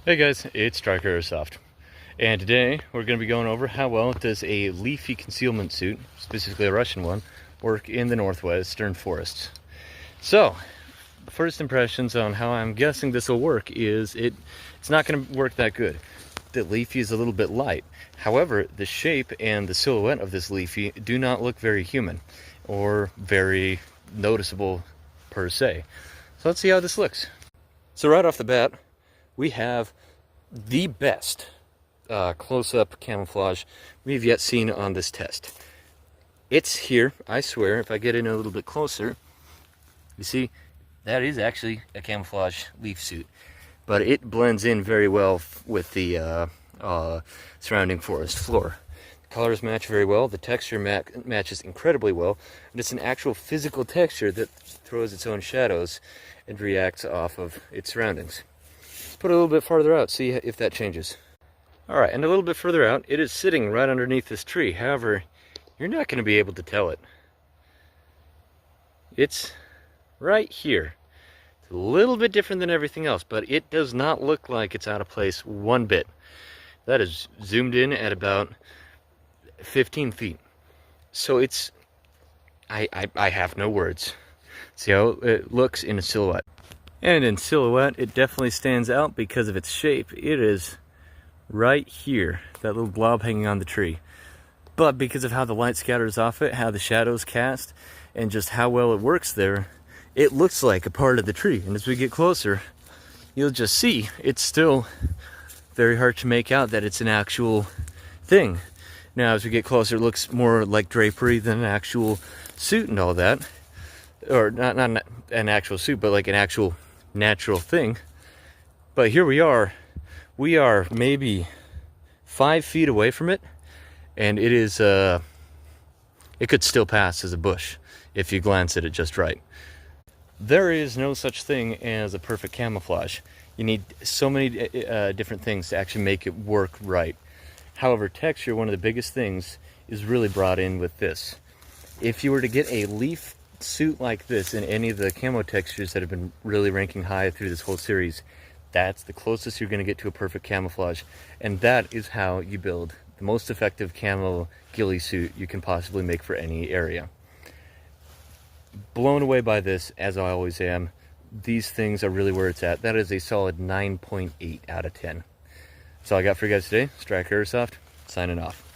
Hey guys, it's Airsoft, and today we're going to be going over how well does a Leafy concealment suit, specifically a Russian one, work in the northwestern forests. So, first impressions on how I'm guessing this will work is it's not going to work that good. The Leafy is a little bit light. However, the shape and the silhouette of this Leafy do not look very human or very noticeable per se. So let's see how this looks. So right off the bat, we have the best close-up camouflage we've yet seen on this test. It's here, I swear. If I get in a little bit closer, you see, that is actually a camouflage leaf suit. But it blends in very well with the surrounding forest floor. The colors match very well. The texture matches incredibly well. And it's an actual physical texture that throws its own shadows and reacts off of its surroundings. Put it a little bit farther out, see if that changes. Alright, and a little bit further out, it is sitting right underneath this tree. However, you're not going to be able to tell it. It's right here. It's a little bit different than everything else, but it does not look like it's out of place one bit. That is zoomed in at about 15 feet. So it's... I have no words. See how it looks in a silhouette. And in silhouette, it definitely stands out because of its shape. It is right here, that little blob hanging on the tree. But because of how the light scatters off it, how the shadows cast, and just how well it works there, it looks like a part of the tree. And as we get closer, you'll just see it's still very hard to make out that it's an actual thing. Now, as we get closer, it looks more like drapery than an actual suit and all that. Or not an actual suit, but like an actual natural thing. But here we are maybe 5 feet away from it, and it is it could still pass as a bush if you glance at it just right. There is no such thing as a perfect camouflage. You need so many different things to actually make it work right. However, texture, one of the biggest things, is really brought in with this. If you were to get a leaf suit like this in any of the camo textures that have been really ranking high through this whole series, that's the closest you're going to get to a perfect camouflage, and that is how you build the most effective camo ghillie suit you can possibly make for any area. Blown away by this, as I always am. These things are really where it's at. That is a solid 9.8 out of 10. That's all I got for you guys today. Airsoft, signing off.